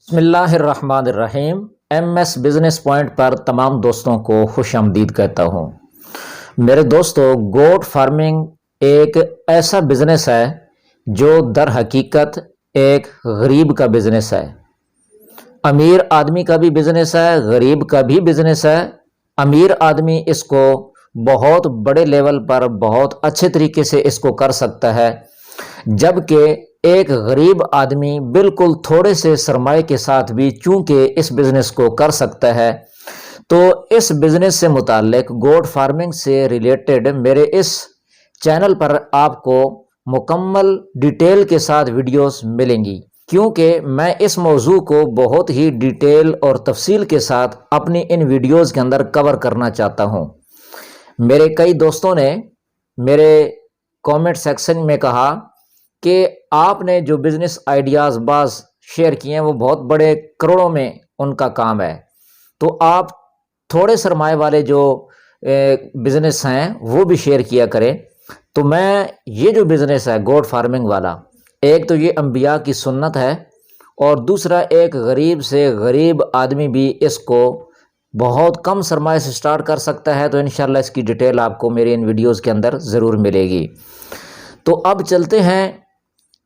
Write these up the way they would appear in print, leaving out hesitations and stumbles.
بسم اللہ الرحمن الرحیم۔ ایم ایس بزنس پوائنٹ پر تمام دوستوں کو خوش آمدید کہتا ہوں۔ میرے دوستو، گوٹ فارمنگ ایک ایسا بزنس ہے جو در حقیقت ایک غریب کا بزنس ہے۔ امیر آدمی کا بھی بزنس ہے، غریب کا بھی بزنس ہے۔ امیر آدمی اس کو بہت بڑے لیول پر بہت اچھے طریقے سے اس کو کر سکتا ہے، جبکہ ایک غریب آدمی بالکل تھوڑے سے سرمایہ کے ساتھ بھی چونکہ اس بزنس کو کر سکتا ہے۔ تو اس بزنس سے متعلق گوٹ فارمنگ سے ریلیٹڈ میرے اس چینل پر آپ کو مکمل ڈیٹیل کے ساتھ ویڈیوز ملیں گی، کیونکہ میں اس موضوع کو بہت ہی ڈیٹیل اور تفصیل کے ساتھ اپنی ان ویڈیوز کے اندر کور کرنا چاہتا ہوں۔ میرے کئی دوستوں نے میرے کامنٹ سیکشن میں کہا کہ آپ نے جو بزنس آئیڈیاز بعض شیئر کیے ہیں وہ بہت بڑے کروڑوں میں ان کا کام ہے، تو آپ تھوڑے سرمایہ والے جو بزنس ہیں وہ بھی شیئر کیا کریں۔ تو میں یہ جو بزنس ہے گوٹ فارمنگ والا، ایک تو یہ انبیاء کی سنت ہے، اور دوسرا ایک غریب سے غریب آدمی بھی اس کو بہت کم سرمایہ سے سٹارٹ کر سکتا ہے۔ تو انشاءاللہ اس کی ڈیٹیل آپ کو میری ان ویڈیوز کے اندر ضرور ملے گی۔ تو اب چلتے ہیں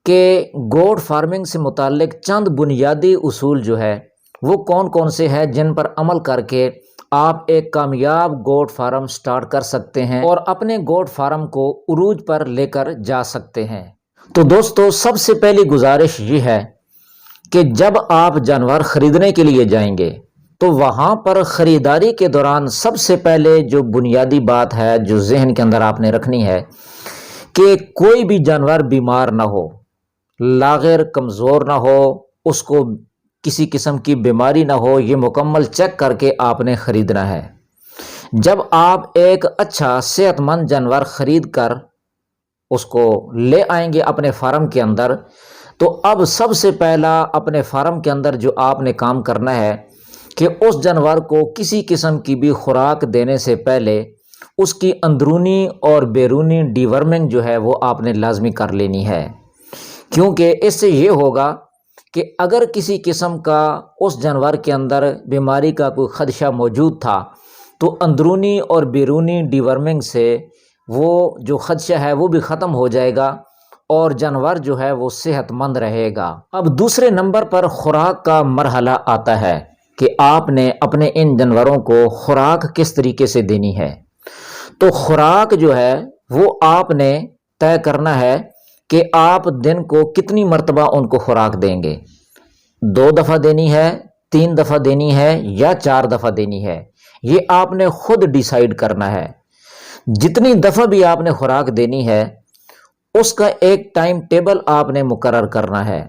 کہ گوٹ فارمنگ سے متعلق چند بنیادی اصول جو ہے وہ کون کون سے ہیں جن پر عمل کر کے آپ ایک کامیاب گوٹ فارم سٹارٹ کر سکتے ہیں اور اپنے گوٹ فارم کو عروج پر لے کر جا سکتے ہیں۔ تو دوستو، سب سے پہلی گزارش یہ ہے کہ جب آپ جانور خریدنے کے لیے جائیں گے تو وہاں پر خریداری کے دوران سب سے پہلے جو بنیادی بات ہے جو ذہن کے اندر آپ نے رکھنی ہے کہ کوئی بھی جانور بیمار نہ ہو، لاغر کمزور نہ ہو، اس کو کسی قسم کی بیماری نہ ہو، یہ مکمل چیک کر کے آپ نے خریدنا ہے۔ جب آپ ایک اچھا صحت مند جانور خرید کر اس کو لے آئیں گے اپنے فارم کے اندر، تو اب سب سے پہلا اپنے فارم کے اندر جو آپ نے کام کرنا ہے کہ اس جانور کو کسی قسم کی بھی خوراک دینے سے پہلے اس کی اندرونی اور بیرونی ڈیورمنگ جو ہے وہ آپ نے لازمی کر لینی ہے، کیونکہ اس سے یہ ہوگا کہ اگر کسی قسم کا اس جانور کے اندر بیماری کا کوئی خدشہ موجود تھا تو اندرونی اور بیرونی ڈیورمنگ سے وہ جو خدشہ ہے وہ بھی ختم ہو جائے گا اور جانور جو ہے وہ صحت مند رہے گا۔ اب دوسرے نمبر پر خوراک کا مرحلہ آتا ہے کہ آپ نے اپنے ان جانوروں کو خوراک کس طریقے سے دینی ہے۔ تو خوراک جو ہے وہ آپ نے طے کرنا ہے کہ آپ دن کو کتنی مرتبہ ان کو خوراک دیں گے، 2 دفعہ دینی ہے، 3 دفعہ دینی ہے یا 4 دفعہ دینی ہے، یہ آپ نے خود ڈیسائیڈ کرنا ہے۔ جتنی دفعہ بھی آپ نے خوراک دینی ہے اس کا ایک ٹائم ٹیبل آپ نے مقرر کرنا ہے،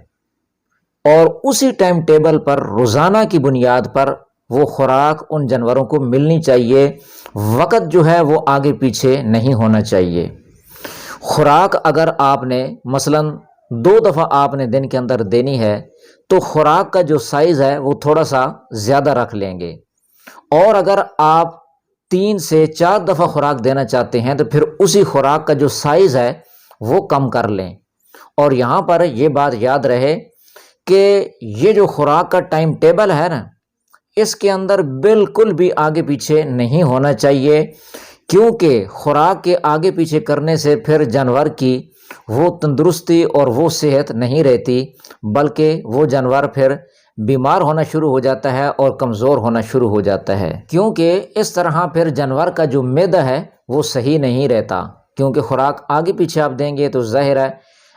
اور اسی ٹائم ٹیبل پر روزانہ کی بنیاد پر وہ خوراک ان جانوروں کو ملنی چاہیے، وقت جو ہے وہ آگے پیچھے نہیں ہونا چاہیے۔ خوراک اگر آپ نے مثلاً 2 دفعہ آپ نے دن کے اندر دینی ہے تو خوراک کا جو سائز ہے وہ تھوڑا سا زیادہ رکھ لیں گے، اور اگر آپ 3 سے 4 دفعہ خوراک دینا چاہتے ہیں تو پھر اسی خوراک کا جو سائز ہے وہ کم کر لیں۔ اور یہاں پر یہ بات یاد رہے کہ یہ جو خوراک کا ٹائم ٹیبل ہے نا، اس کے اندر بالکل بھی آگے پیچھے نہیں ہونا چاہیے، کیونکہ خوراک کے آگے پیچھے کرنے سے پھر جانور کی وہ تندرستی اور وہ صحت نہیں رہتی، بلکہ وہ جانور پھر بیمار ہونا شروع ہو جاتا ہے اور کمزور ہونا شروع ہو جاتا ہے، کیونکہ اس طرح پھر جانور کا جو معدہ ہے وہ صحیح نہیں رہتا، کیونکہ خوراک آگے پیچھے آپ دیں گے تو ظاہر ہے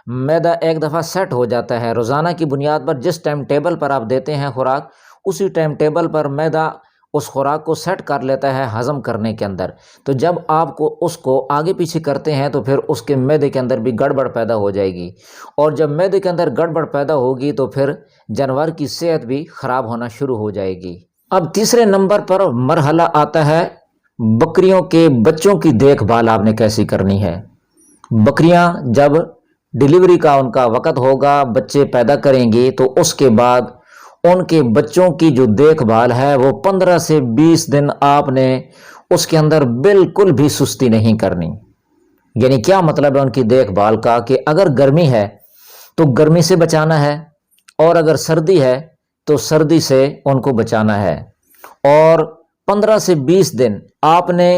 معدہ ایک دفعہ سیٹ ہو جاتا ہے۔ روزانہ کی بنیاد پر جس ٹائم ٹیبل پر آپ دیتے ہیں خوراک، اسی ٹائم ٹیبل پر معدہ اس خوراک کو سیٹ کر لیتا ہے ہضم کرنے کے اندر۔ تو جب آپ کو اس کو آگے پیچھے کرتے ہیں تو پھر اس کے معدے کے اندر بھی گڑبڑ پیدا ہو جائے گی، اور جب معدے کے اندر گڑبڑ پیدا ہوگی تو پھر جانور کی صحت بھی خراب ہونا شروع ہو جائے گی۔ اب تیسرے نمبر پر مرحلہ آتا ہے بکریوں کے بچوں کی دیکھ بھال آپ نے کیسی کرنی ہے۔ بکریاں جب ڈیلیوری کا ان کا وقت ہوگا، بچے پیدا کریں گی، تو اس کے بعد ان کے بچوں کی جو دیکھ بھال ہے وہ 15 سے 20 دن آپ نے اس کے اندر بالکل بھی سستی نہیں کرنی۔ یعنی کیا مطلب ہے ان کی دیکھ بھال کا کہ اگر گرمی ہے تو گرمی سے بچانا ہے، اور اگر سردی ہے تو سردی سے ان کو بچانا ہے، اور 15 سے 20 دن آپ نے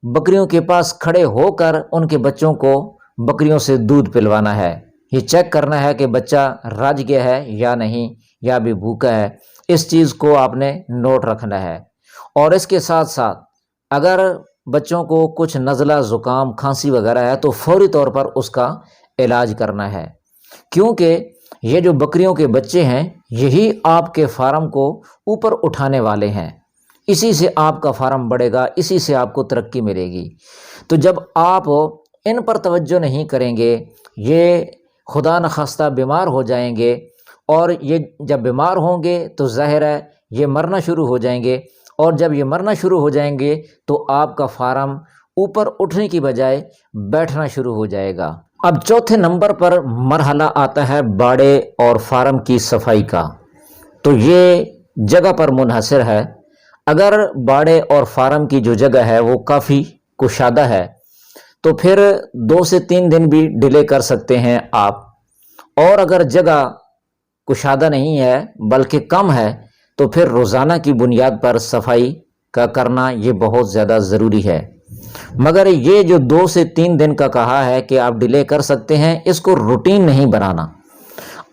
بکریوں کے پاس کھڑے ہو کر ان کے بچوں کو بکریوں سے دودھ پلوانا ہے۔ یہ چیک کرنا ہے کہ بچہ رج گیا ہے یا نہیں، یا بھی بھوکا ہے، اس چیز کو آپ نے نوٹ رکھنا ہے۔ اور اس کے ساتھ ساتھ اگر بچوں کو کچھ نزلہ، زکام، کھانسی وغیرہ ہے تو فوری طور پر اس کا علاج کرنا ہے، کیونکہ یہ جو بکریوں کے بچے ہیں یہی آپ کے فارم کو اوپر اٹھانے والے ہیں، اسی سے آپ کا فارم بڑھے گا، اسی سے آپ کو ترقی ملے گی۔ تو جب آپ ان پر توجہ نہیں کریں گے، یہ خدا نخواستہ بیمار ہو جائیں گے، اور یہ جب بیمار ہوں گے تو ظاہر ہے یہ مرنا شروع ہو جائیں گے، اور جب یہ مرنا شروع ہو جائیں گے تو آپ کا فارم اوپر اٹھنے کی بجائے بیٹھنا شروع ہو جائے گا۔ اب چوتھے نمبر پر مرحلہ آتا ہے باڑے اور فارم کی صفائی کا، تو یہ جگہ پر منحصر ہے۔ اگر باڑے اور فارم کی جو جگہ ہے وہ کافی کشادہ ہے تو پھر 2 سے 3 دن بھی ڈیلے کر سکتے ہیں آپ، اور اگر جگہ کشادہ نہیں ہے بلکہ کم ہے تو پھر روزانہ کی بنیاد پر صفائی کا کرنا یہ بہت زیادہ ضروری ہے۔ مگر یہ جو 2 سے 3 دن کا کہا ہے کہ آپ ڈیلے کر سکتے ہیں، اس کو روٹین نہیں بنانا۔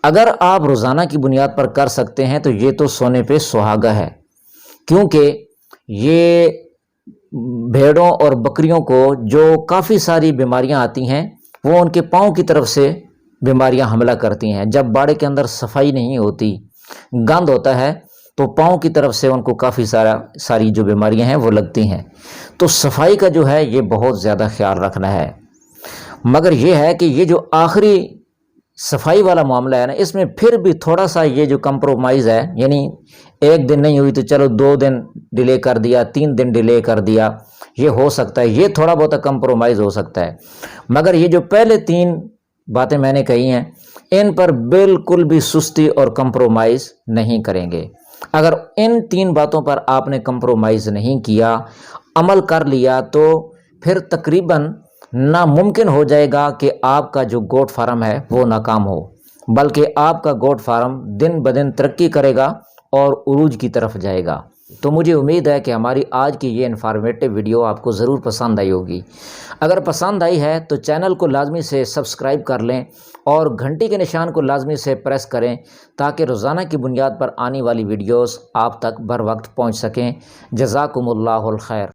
اگر آپ روزانہ کی بنیاد پر کر سکتے ہیں تو یہ تو سونے پہ سہاگا ہے، کیونکہ یہ بھیڑوں اور بکریوں کو جو کافی ساری بیماریاں آتی ہیں وہ ان کے پاؤں کی طرف سے بیماریاں حملہ کرتی ہیں۔ جب باڑے کے اندر صفائی نہیں ہوتی، گند ہوتا ہے، تو پاؤں کی طرف سے ان کو کافی ساری جو بیماریاں ہیں وہ لگتی ہیں۔ تو صفائی کا جو ہے یہ بہت زیادہ خیال رکھنا ہے۔ مگر یہ ہے کہ یہ جو آخری صفائی والا معاملہ ہے نا، اس میں پھر بھی تھوڑا سا یہ جو کمپرومائز ہے، یعنی 1 دن نہیں ہوئی تو چلو 2 دن ڈیلے کر دیا، 3 دن ڈیلے کر دیا، یہ ہو سکتا ہے، یہ تھوڑا بہت کمپرومائز ہو سکتا ہے۔ مگر یہ جو پہلے 3 باتیں میں نے کہی ہیں ان پر بالکل بھی سستی اور کمپرومائز نہیں کریں گے۔ اگر ان 3 باتوں پر آپ نے کمپرومائز نہیں کیا، عمل کر لیا، تو پھر تقریباً ناممکن ہو جائے گا کہ آپ کا جو گوٹ فارم ہے وہ ناکام ہو، بلکہ آپ کا گوٹ فارم دن بدن ترقی کرے گا اور عروج کی طرف جائے گا۔ تو مجھے امید ہے کہ ہماری آج کی یہ انفارمیٹیو ویڈیو آپ کو ضرور پسند آئی ہوگی۔ اگر پسند آئی ہے تو چینل کو لازمی سے سبسکرائب کر لیں اور گھنٹی کے نشان کو لازمی سے پریس کریں تاکہ روزانہ کی بنیاد پر آنے والی ویڈیوز آپ تک بر وقت پہنچ سکیں۔ جزاکم اللہ الخیر۔